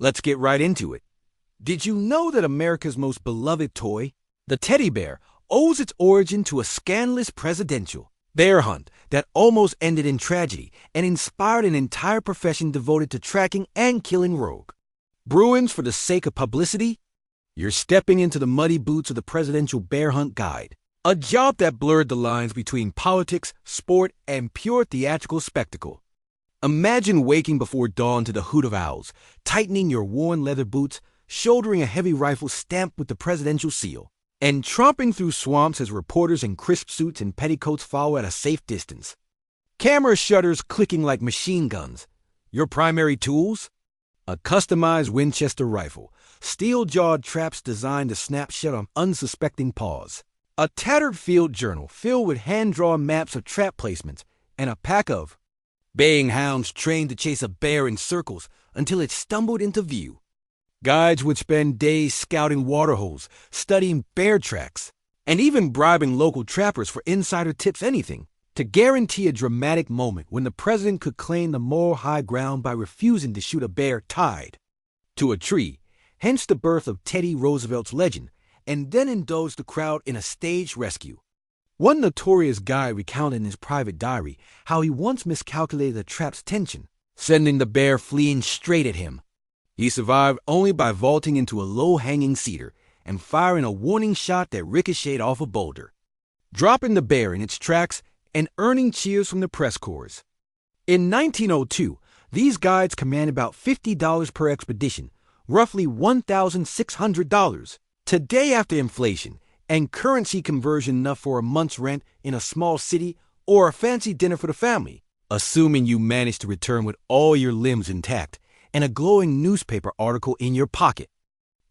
Let's get right into it. Did you know that America's most beloved toy, the teddy bear, owes its origin to a scandalous presidential bear hunt that almost ended in tragedy and inspired an entire profession devoted to tracking and killing rogue Bruins for the sake of publicity? You're stepping into the muddy boots of the Presidential Bear Hunt Guide, a job that blurred the lines between politics, sport, and pure theatrical spectacle. Imagine waking before dawn to the hoot of owls, tightening your worn leather boots, shouldering a heavy rifle stamped with the presidential seal, and tromping through swamps as reporters in crisp suits and petticoats follow at a safe distance. Camera shutters clicking like machine guns. Your primary tools? A customized Winchester rifle, steel-jawed traps designed to snap shut on unsuspecting paws, a tattered field journal filled with hand-drawn maps of trap placements, and a pack of baying hounds trained to chase a bear in circles until it stumbled into view. Guides would spend days scouting waterholes, studying bear tracks, and even bribing local trappers for insider tips anything to guarantee a dramatic moment when the president could claim the moral high ground by refusing to shoot a bear tied to a tree, hence the birth of Teddy Roosevelt's legend, and then indulge the crowd in a staged rescue. One notorious guy recounted in his private diary how he once miscalculated the trap's tension, sending the bear fleeing straight at him. He survived only by vaulting into a low-hanging cedar and firing a warning shot that ricocheted off a boulder, dropping the bear in its tracks and earning cheers from the press corps. In 1902, these guides commanded about $50 per expedition, roughly $1,600. Today, after inflation and currency conversion enough for a month's rent in a small city or a fancy dinner for the family, assuming you managed to return with all your limbs intact and a glowing newspaper article in your pocket.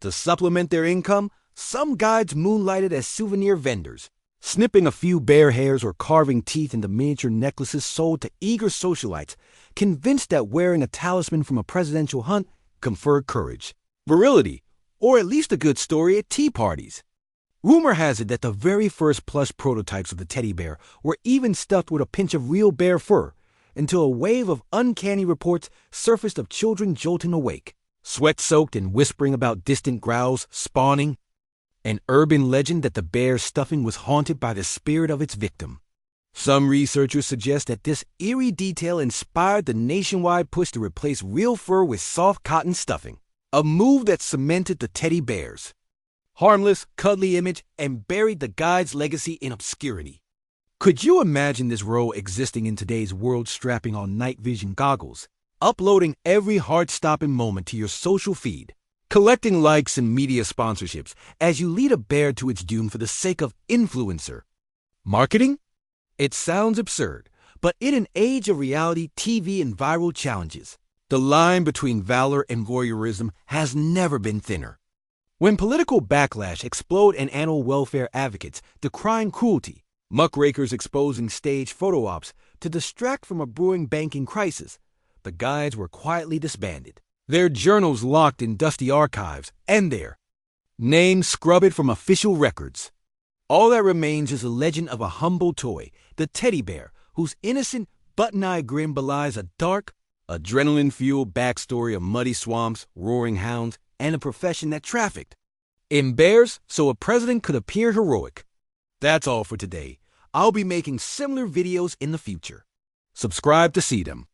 To supplement their income, some guides moonlighted as souvenir vendors, snipping a few bear hairs or carving teeth into miniature necklaces sold to eager socialites, convinced that wearing a talisman from a presidential hunt conferred courage, virility, or at least a good story at tea parties. Rumor has it that the very first plush prototypes of the teddy bear were even stuffed with a pinch of real bear fur, until a wave of uncanny reports surfaced of children jolting awake, sweat-soaked and whispering about distant growls spawning an urban legend that the bear's stuffing was haunted by the spirit of its victim. Some researchers suggest that this eerie detail inspired the nationwide push to replace real fur with soft cotton stuffing, a move that cemented the teddy bear's harmless, cuddly image and buried the guide's legacy in obscurity. Could you imagine this role existing in today's world, strapping on night vision goggles, uploading every heart-stopping moment to your social feed, collecting likes and media sponsorships as you lead a bear to its doom for the sake of influencer marketing? It sounds absurd, but in an age of reality TV and viral challenges, the line between valor and voyeurism has never been thinner. When political backlash exploded and animal welfare advocates decrying cruelty, muckrakers exposing stage photo ops to distract from a brewing banking crisis, the guides were quietly disbanded, their journals locked in dusty archives, and their names scrubbed from official records. All that remains is a legend of a humble toy, the teddy bear, whose innocent, button-eyed grin belies a dark, adrenaline-fueled backstory of muddy swamps, roaring hounds, and a profession that trafficked in bears so a president could appear heroic. That's all for today. I'll be making similar videos in the future. Subscribe to see them.